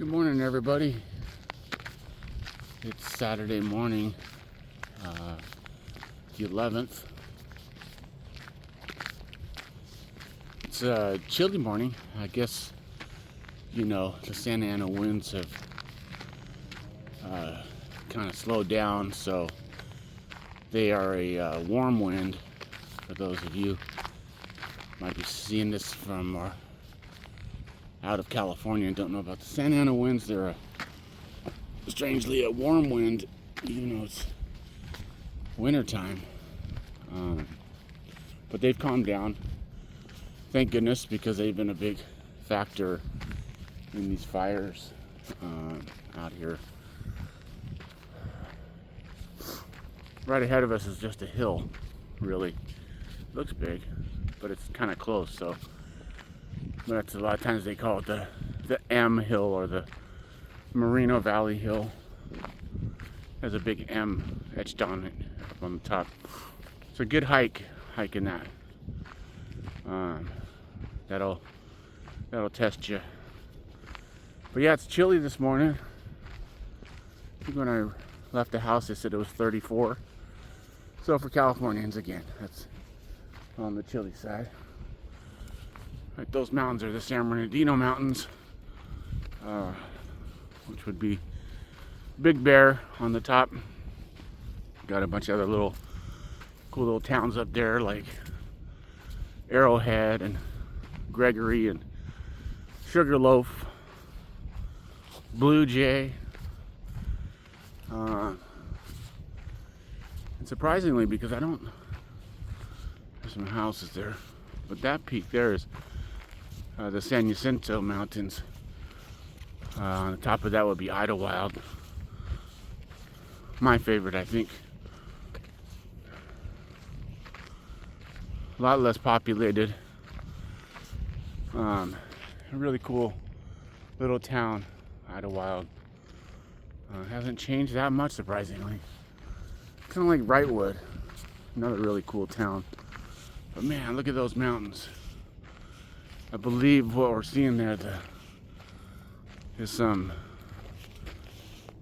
Good morning, everybody. It's Saturday morning, the 11th. It's a chilly morning. I guess, the Santa Ana winds have kind of slowed down, so they are a warm wind. For those of you might be seeing this from out of California and don't know about the Santa Ana winds, they're strangely a warm wind, even though it's wintertime. But they've calmed down, thank goodness, because they've been a big factor in these fires out here. Right ahead of us is just a hill, really. Looks big, but it's kind of close, so that's a lot of times they call it the M Hill or the Moreno Valley Hill. There's a big M etched on it up on the top. It's a good hiking that. That'll test you. But yeah, it's chilly this morning. I think when I left the house, they said it was 34. So for Californians, again, that's on the chilly side. Right, those mountains are the San Bernardino Mountains, which would be Big Bear on the top. Got a bunch of other cool little towns up there like Arrowhead and Gregory and Sugarloaf, Blue Jay. And surprisingly, because there's some houses there, but that peak there is the San Jacinto Mountains. On the top of that would be Idlewild. My favorite, I think. A lot less populated. A really cool little town, Idlewild. Hasn't changed that much, surprisingly. Kind of like Wrightwood, another really cool town. But man, look at those mountains. I believe what we're seeing there is some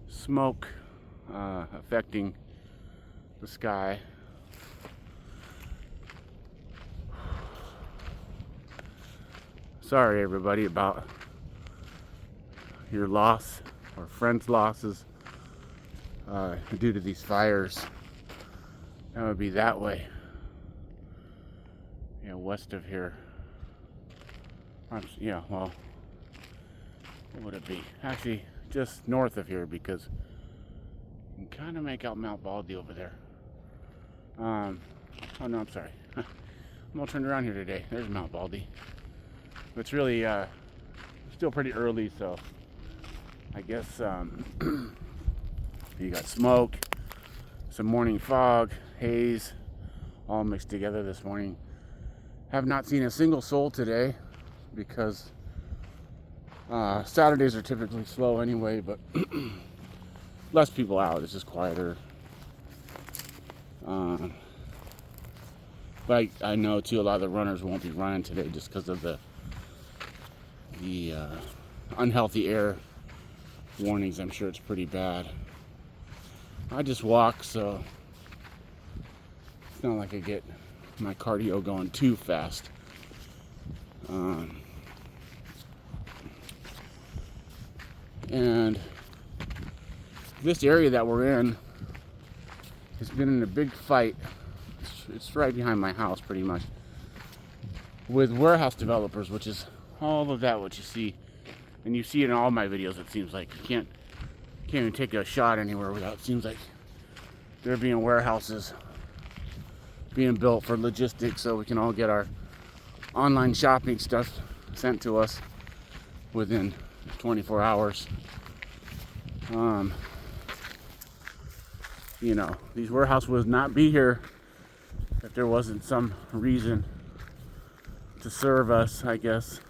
smoke affecting the sky. Sorry, everybody, about your loss or friends' losses due to these fires. That would be that way. West of here. Well, what would it be? Actually, just north of here, because you can kind of make out Mount Baldy over there. Oh no, I'm sorry. I'm all turned around here today. There's Mount Baldy. It's really still pretty early, so I guess you got smoke, some morning fog, haze, all mixed together this morning. Have not seen a single soul today because Saturdays are typically slow anyway, but less people out. It's just quieter. But I know too, a lot of the runners won't be running today just because of the unhealthy air warnings. I'm sure it's pretty bad. I just walk, so it's not like I get my cardio going too fast. And this area that we're in has been in a big fight. It's right behind my house, pretty much, with warehouse developers, which is all of that what you see, and you see it in all my videos. It seems like you can't even take a shot anywhere without, it seems like there being warehouses being built for logistics, so we can all get our online shopping stuff sent to us within 24 hours. These warehouses would not be here if there wasn't some reason to serve us, I guess.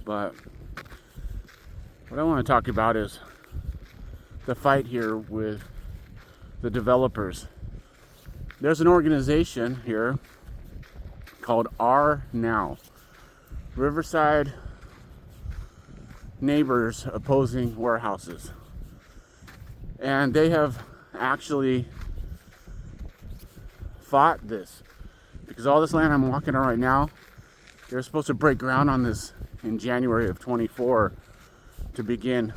But what I want to talk about is the fight here with the developers. There's an organization here called R Now, Riverside neighbors opposing warehouses. And they have actually fought this, because all this land I'm walking on right now, they're supposed to break ground on this in January of 24 to begin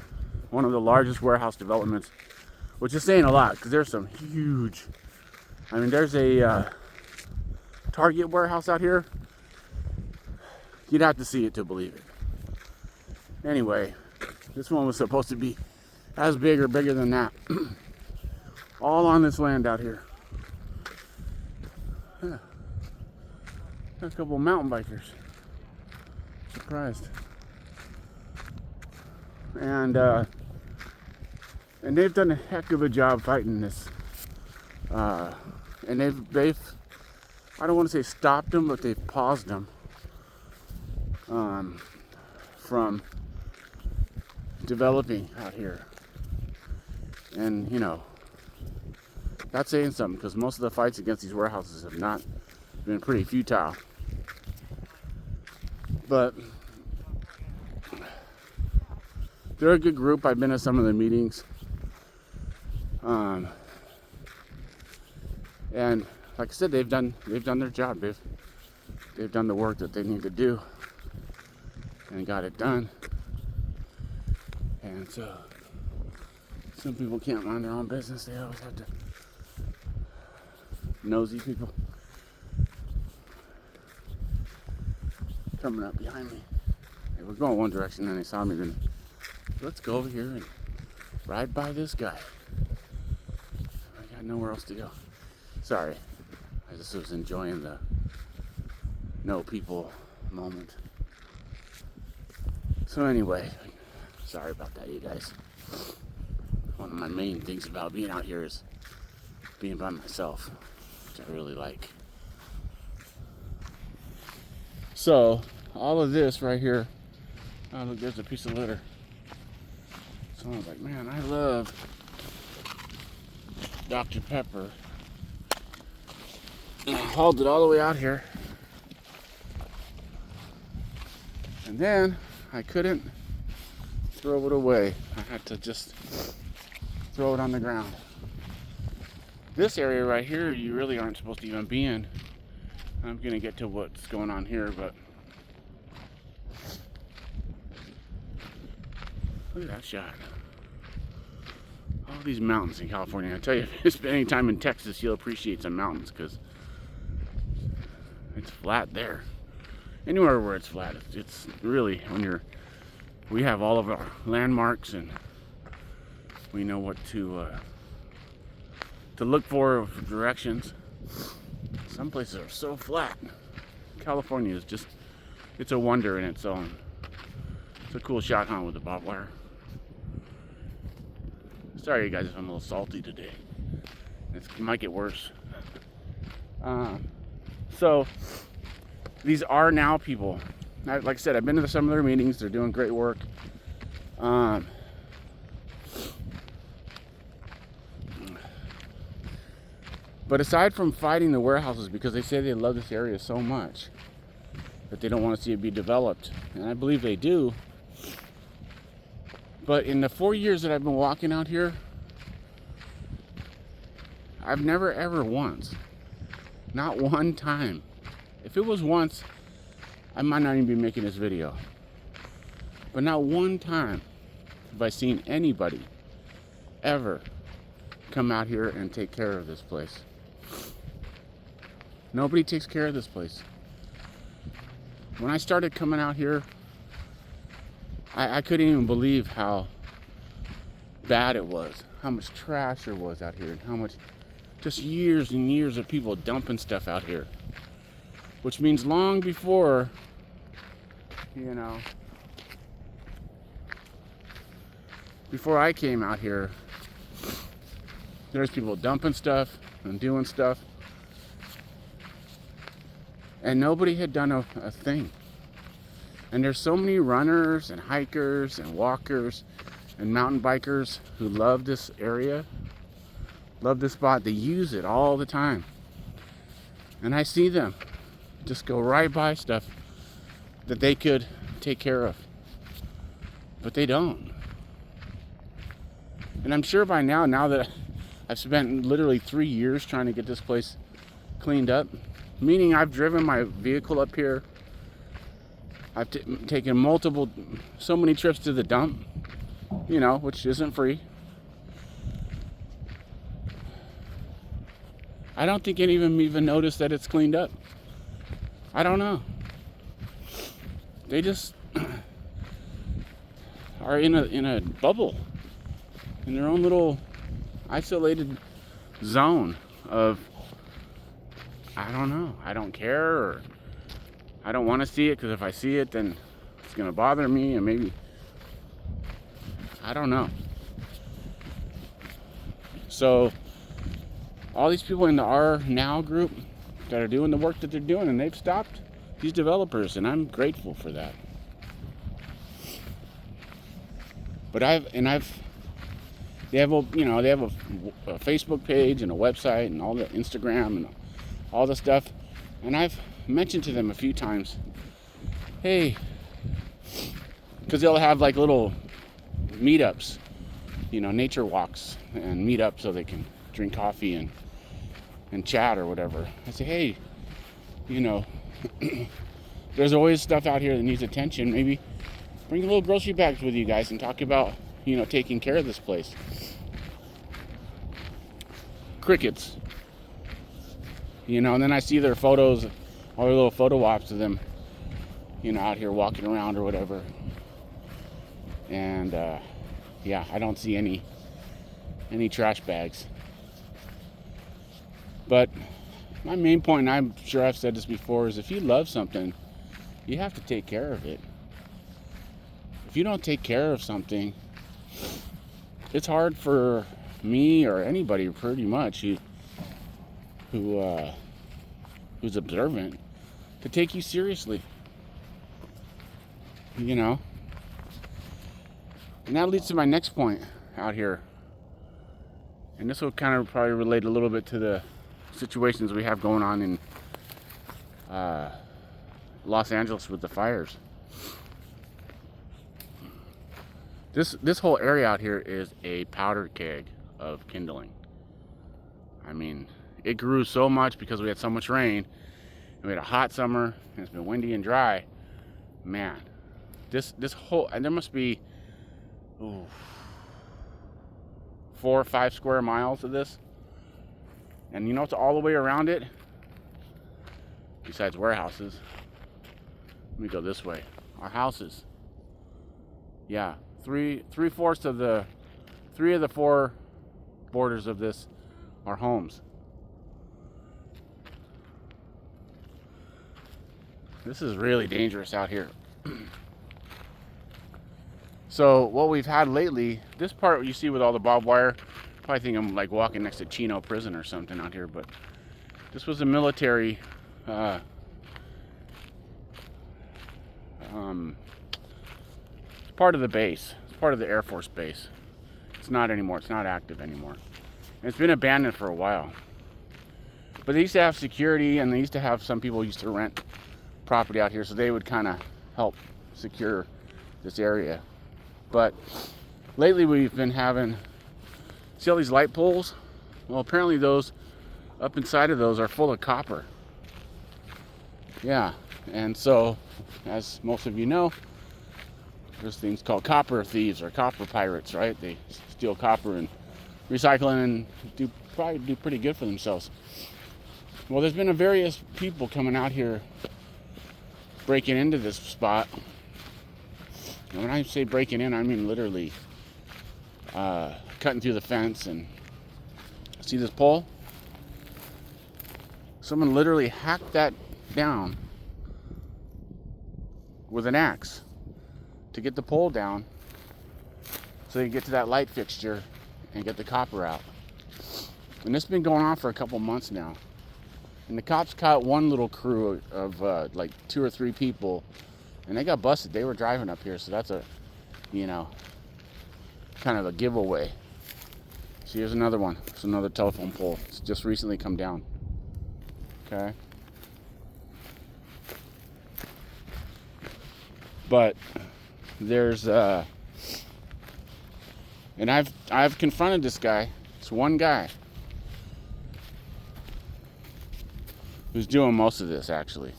one of the largest warehouse developments, which is saying a lot because there's some huge, I mean, there's a Target warehouse out here. You'd have to see it to believe it. Anyway, this one was supposed to be as big or bigger than that. All on this land out here. Yeah. Got a couple of mountain bikers. Surprised. And they've done a heck of a job fighting this. And they've I don't want to say stopped them, but they've paused them from developing out here. And you know, that's saying something, because most of the fights against these warehouses have not been pretty futile. But they're a good group. I've been to some of the meetings. And like I said, they've done their job. They've done the work that they need to do and got it done. And so some people can't mind their own business. They always have to. Nosy people coming up behind me. They were going one direction and they saw me, then let's go over here and ride by this guy. I got nowhere else to go. Sorry, I just was enjoying the no people moment. So anyway, sorry about that, you guys. One of my main things about being out here is being by myself, which I really like. So all of this right here, oh look, there's a piece of litter. Someone's like, man, I love Dr. Pepper. And I hauled it all the way out here. And then I couldn't throw it away. I had to just throw it on the ground. This area right here, you really aren't supposed to even be in. I'm gonna get to what's going on here, but look at that shot. All these mountains in California. I tell you, if you spend any time in Texas, you'll appreciate some mountains, because it's flat there. Anywhere where it's flat, it's really, we have all of our landmarks and we know what to look for directions. Some places are so flat. California is just, it's a wonder in its own. It's a cool shot, huh, with the barbed wire. Sorry, you guys, if I'm a little salty today. It might get worse. So, these are now people. Like I said, I've been to some of their meetings. They're doing great work. But aside from fighting the warehouses, because they say they love this area so much that they don't want to see it be developed, and I believe they do. But in the 4 years that I've been walking out here, I've never ever once, not one time. If it was once, I might not even be making this video. But not one time have I seen anybody ever come out here and take care of this place. Nobody takes care of this place. When I started coming out here, I couldn't even believe how bad it was, how much trash there was out here, and how much, just years and years of people dumping stuff out here. Which means long before, before I came out here, there's people dumping stuff and doing stuff. And nobody had done a thing. And there's so many runners and hikers and walkers and mountain bikers who love this area, love this spot. They use it all the time. And I see them just go right by stuff that they could take care of. But they don't. And I'm sure by now that I've spent literally 3 years trying to get this place cleaned up, meaning I've driven my vehicle up here. I've taken so many trips to the dump, which isn't free. I don't think any of them even noticed that it's cleaned up. I don't know. They just are in a bubble, in their own little isolated zone of, I don't know, I don't care, or I don't want to see it, because if I see it, then it's going to bother me, and maybe, I don't know. So, all these people in the R Now group that are doing the work that they're doing, and they've stopped these developers, and I'm grateful for that. But they have a Facebook page and a website and all the Instagram and all the stuff, and I've mentioned to them a few times, hey, because they'll have like little meetups, nature walks and meetups so they can drink coffee and chat or whatever. I say, hey, there's always stuff out here that needs attention. Maybe bring a little grocery bags with you guys and talk about, taking care of this place. Crickets. And then I see their photos, all their little photo ops of them, out here walking around or whatever. And, I don't see any trash bags. But my main point, and I'm sure I've said this before, is if you love something, you have to take care of it. If you don't take care of something, it's hard for me or anybody pretty much who's observant to take you seriously. And that leads to my next point out here. And this will kind of probably relate a little bit to the situations we have going on in Los Angeles with the fires. This whole area out here is a powder keg of kindling. I mean, it grew so much because we had so much rain, and we had a hot summer, and it's been windy and dry. Man, this whole, and there must be 4 or 5 square miles of this. And it's all the way around it, besides warehouses. Let me go this way. Our houses. Yeah, three-fourths of the 3 of the 4 borders of this are homes. This is really dangerous out here. So what we've had lately, this part you see with all the barbed wire, probably think I'm like walking next to Chino prison or something out here, but this was a military it's part of the base. It's part of the Air Force base. It's not anymore. It's not active anymore. And it's been abandoned for a while. But they used to have security, and they used to have, some people used to rent property out here, so they would kind of help secure this area. But lately we've been having, see all these light poles? Well, apparently those up inside of those are full of copper. Yeah, and so, as most of you know, there's things called copper thieves or copper pirates, right? They steal copper and recycle it and probably do pretty good for themselves. Well, there's been various people coming out here breaking into this spot. And when I say breaking in, I mean literally cutting through the fence. And see this pole? Someone literally hacked that down with an axe to get the pole down so they can get to that light fixture and get the copper out. And this has been going on for a couple months now. And the cops caught one little crew of like 2 or 3 people, and they got busted. They were driving up here, so that's a, kind of a giveaway. So here's another one. It's another telephone pole. It's just recently come down. Okay. But there's And I've confronted this guy. It's one guy who's doing most of this, actually.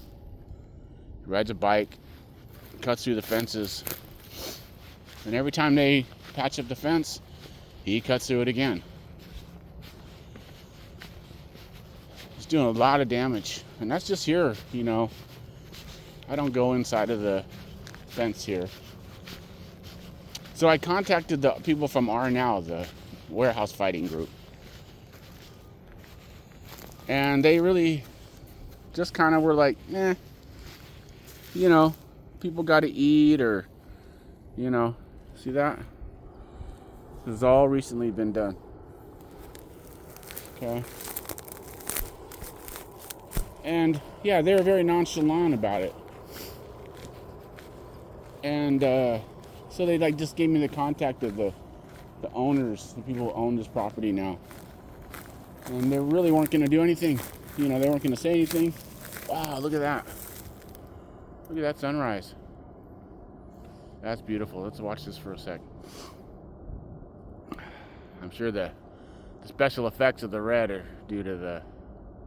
He rides a bike, cuts through the fences, and every time they patch up the fence, he cuts through it again. He's doing a lot of damage, and that's just here, you know. I don't go inside of the fence here. So I contacted the people from R-Now, the warehouse fighting group. And they really just kind of were like, you know, people got to eat, or, you know, see that? This has all recently been done. Okay. And yeah, they were very nonchalant about it. And so they like just gave me the contact of the owners, the people who own this property now. And they really weren't going to do anything. You know, they weren't going to say anything. Wow, look at that. Look at that sunrise. That's beautiful. Let's watch this for a sec. I'm sure the special effects of the red are due to the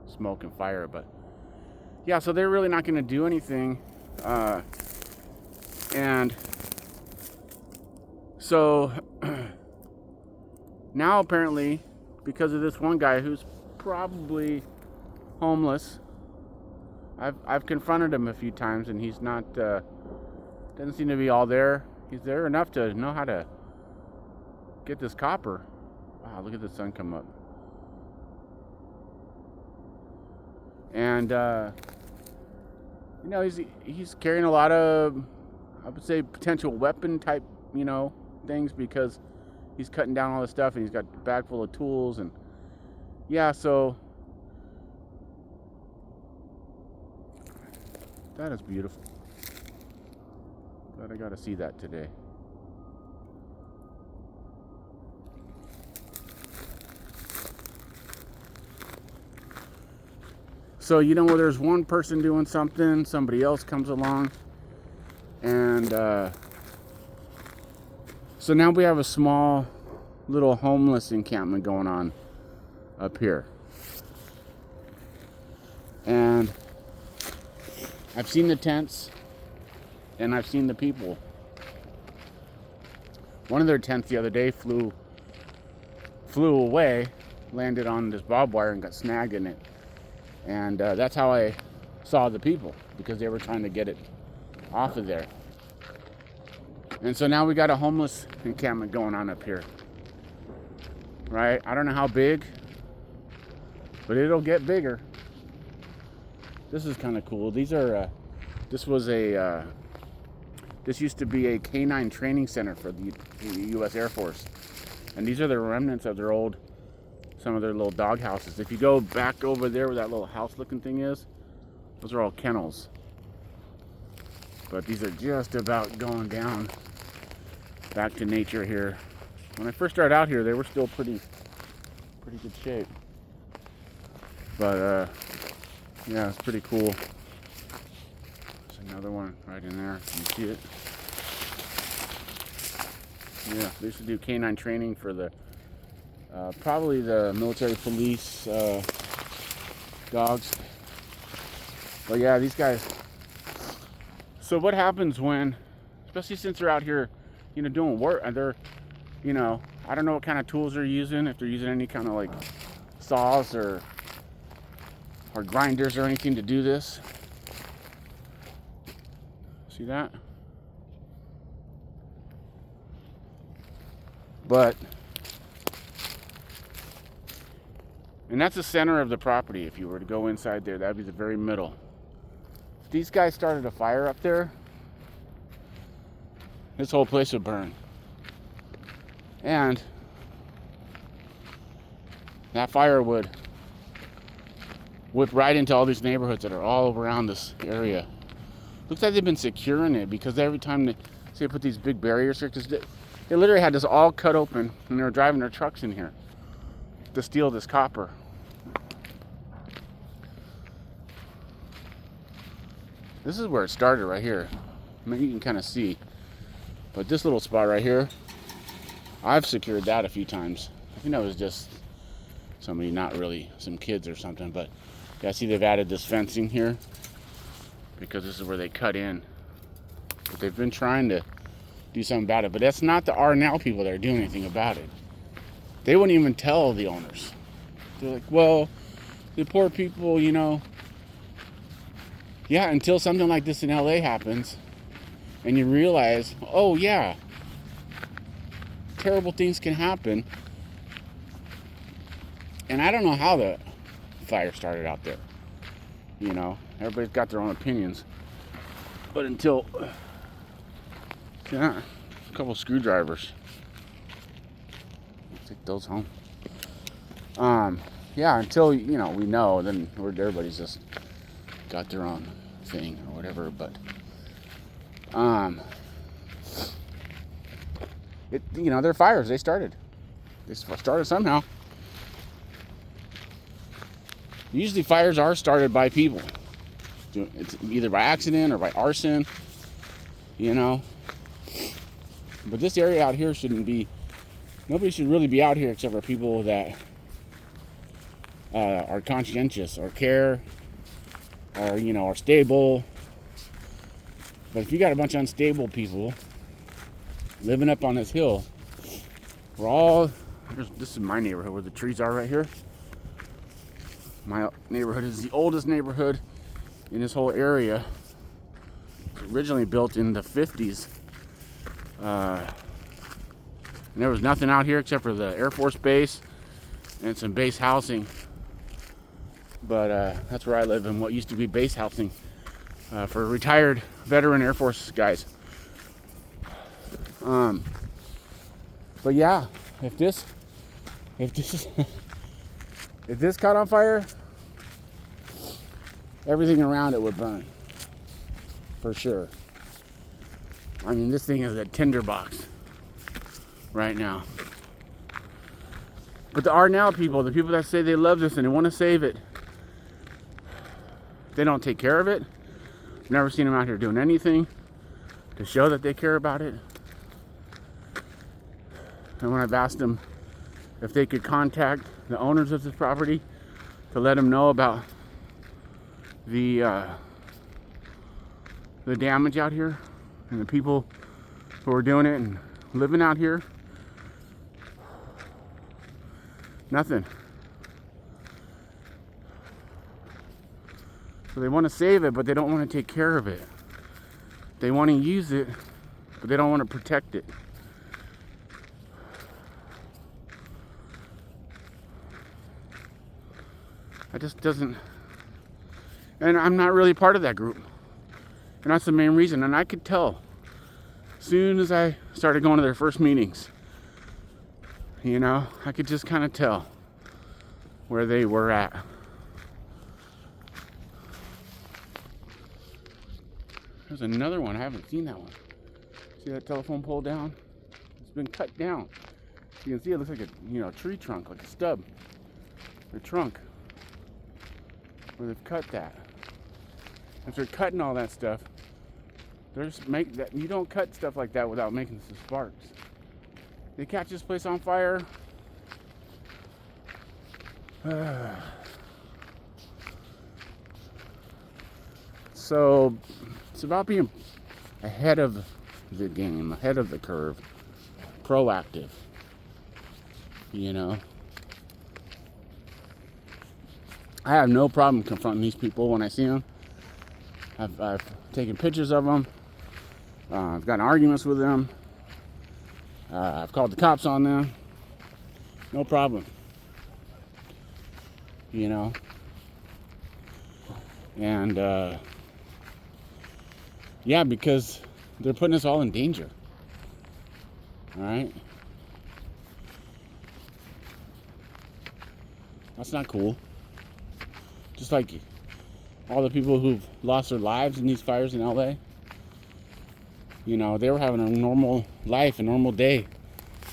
smoke and fire, but yeah, so they're really not going to do anything. And so now apparently, because of this one guy who's probably homeless, I've confronted him a few times, and he's not doesn't seem to be all there. He's there enough to know how to get this copper. Wow, look at the sun come up. And you know, he's carrying a lot of, I would say, potential weapon type, you know, things, because he's cutting down all this stuff, and he's got a bag full of tools. And yeah, so that is beautiful. Glad I got to see that today. So, you know, where there's one person doing something, somebody else comes along. And so now we have a small little homeless encampment going on up here. And I've seen the tents, and I've seen the people. One of their tents the other day flew away, landed on this barbed wire and got snagged in it. And that's how I saw the people, because they were trying to get it off of there. And so now we got a homeless encampment going on up here. Right? I don't know how big, but it'll get bigger. This is kind of cool. These are, this used to be a K-9 training center for the U.S. Air Force. And these are the remnants of their old, some of their little dog houses. If you go back over there where that little house looking thing is, those are all kennels. But these are just about going down back to nature here. When I first started out here, they were still pretty good shape. But yeah, it's pretty cool. There's another one right in there. Can you see it? Yeah, they used to do K-9 training for the probably the military police dogs. But yeah, these guys. So what happens when, especially since they're out here, you know, doing work, and they're, you know, I don't know what kind of tools they're using, if they're using any kind of like saws or grinders or anything to do this. See that? But, and that's the center of the property. If you were to go inside there, that'd be the very middle. If these guys started a fire up there, this whole place would burn. And that fire would whip right into all these neighborhoods that are all around this area. Looks like they've been securing it, because every time they put these big barriers here, because they literally had this all cut open, and they were driving their trucks in here to steal this copper. This is where it started right here. I mean, you can kind of see. But this little spot right here, I've secured that a few times. I think that was just somebody, not really some kids or something, but yeah, see they've added this fencing here because this is where they cut in. But they've been trying to do something about it, but that's not the R&L people that are doing anything about it. They wouldn't even tell the owners. They're like, well, the poor people, you know. Yeah, until something like this in LA happens and you realize, oh yeah, terrible things can happen. And I don't know how the fire started out there. You know, everybody's got their own opinions. But until, yeah, a couple screwdrivers. Take those home. Yeah, until, you know, we know, then everybody's just got their own thing or whatever. But, you know, they're fires. They started somehow. Usually fires are started by people. It's either by accident or by arson, you know. But this area out here shouldn't be, nobody should really be out here except for people that are conscientious or care or, you know, are stable. But if you got a bunch of unstable people living up on this hill, this is my neighborhood where the trees are right here. My neighborhood is the oldest neighborhood in this whole area. It was originally built in the 50s. And there was nothing out here except for the Air Force Base and some base housing. But that's where I live in what used to be base housing for retired veteran Air Force guys. But yeah, if this if this caught on fire, everything around it would burn, for sure. I mean, this thing is a tinderbox right now. But the R-Now people, the people that say they love this and they want to save it, they don't take care of it. I've never seen them out here doing anything to show that they care about it. And when I've asked them if they could contact the owners of this property to let them know about the damage out here and the people who are doing it and living out here, nothing. So they want to save it, but they don't want to take care of it. They want to use it, but they don't want to protect it. It just doesn't, and I'm not really part of that group. And that's the main reason. And I could tell as soon as I started going to their first meetings, you know, I could just kind of tell where they were at. There's another one. I haven't seen that one. See that telephone pole down? It's been cut down. You can see it looks like a tree trunk, like a stub. The trunk. Where they've cut that. If they're cutting all that stuff, you don't cut stuff like that without making some sparks. They catch this place on fire. So it's about being ahead of the game, ahead of the curve, proactive. You know, I have no problem confronting these people when I see them. I've taken pictures of them. I've gotten arguments with them. I've called the cops on them. No problem. You know. And yeah, because they're putting us all in danger. All right. That's not cool. Just like all the people who've lost their lives in these fires in LA. You know, they were having a normal life, a normal day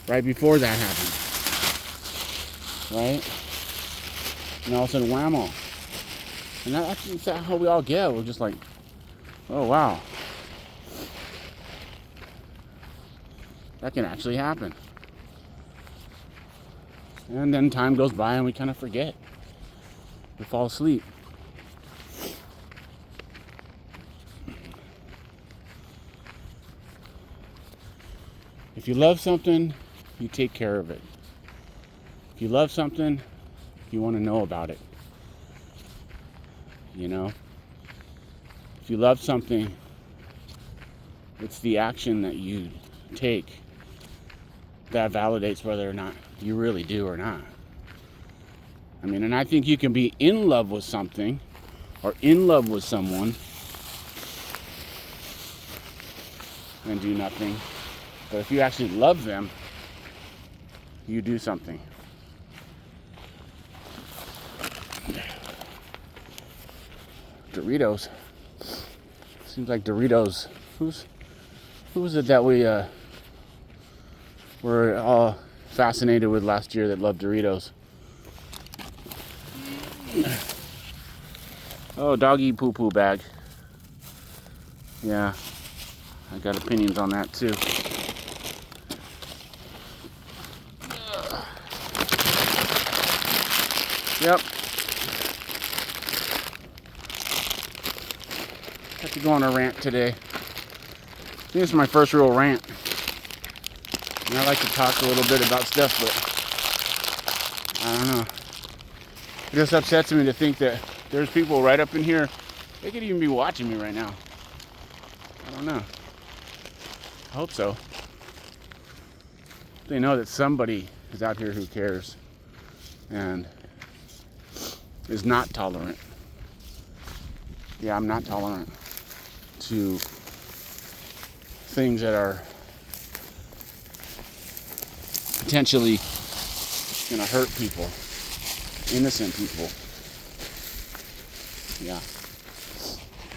right before that happened. Right? And all of a sudden, whammo. And that's how we all get. We're just like, oh, wow. That can actually happen. And then time goes by and we kind of forget. We fall asleep. If you love something, you take care of it. If you love something, you want to know about it. You know? If you love something, it's the action that you take that validates whether or not you really do or not. I mean, and I think you can be in love with something or in love with someone and do nothing. But if you actually love them, you do something. Doritos. Seems like Doritos. Who was it that we were all fascinated with last year that loved Doritos? Oh, doggy poo-poo bag. Yeah, I got opinions on that too. Yep. Have to go on a rant today. This is my first real rant. And I like to talk a little bit about stuff, but I don't know. It just upsets me to think that there's people right up in here. They could even be watching me right now. I don't know. I hope so. They know that somebody is out here who cares and is not tolerant. Yeah, I'm not tolerant to things that are potentially going to hurt people, innocent people. Yeah.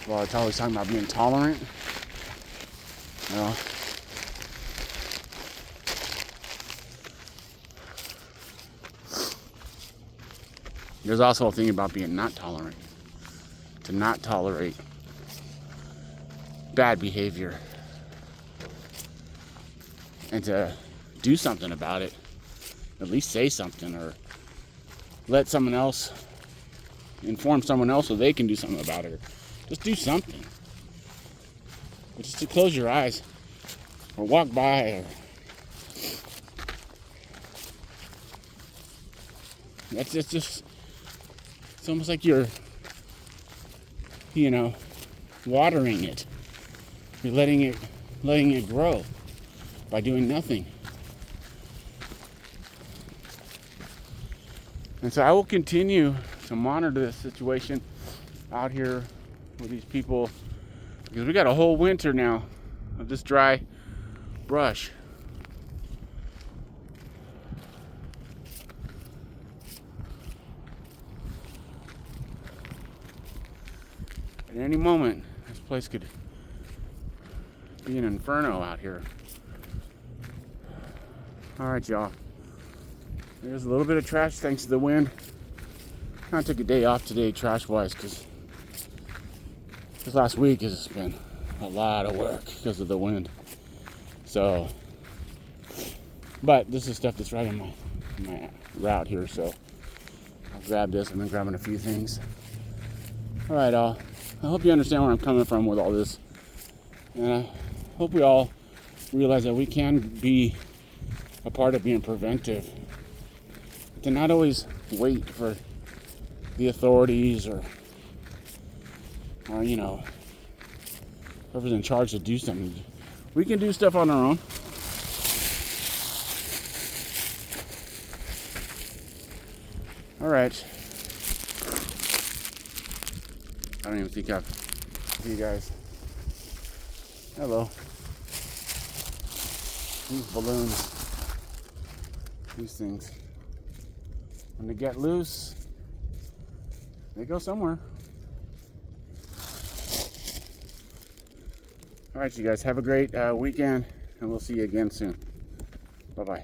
Well, it's always talking about being tolerant. Well, there's also a thing about being not tolerant. To not tolerate bad behavior. And to do something about it. At least say something or let someone else inform someone else so they can do something about it. Just do something. But just to close your eyes or walk by or that's just it's almost like you're watering it. You're letting it grow by doing nothing. And so I will continue to monitor this situation out here with these people because we got a whole winter now of this dry brush. At any moment, this place could be an inferno out here. All right, y'all. There's a little bit of trash thanks to the wind. I took a day off today, trash-wise, because this last week has been a lot of work because of the wind. So, but this is stuff that's right in my route here, so I'll grab this. I've been grabbing a few things. All right, all. I hope you understand where I'm coming from with all this. And I hope we all realize that we can be a part of being preventive. To not always wait for the authorities or whoever's in charge to do something. We can do stuff on our own. All right. I don't even think I've seen you guys. Hello. These balloons. These things. When they get loose, they go somewhere. All right, you guys, have a great weekend, and we'll see you again soon. Bye-bye.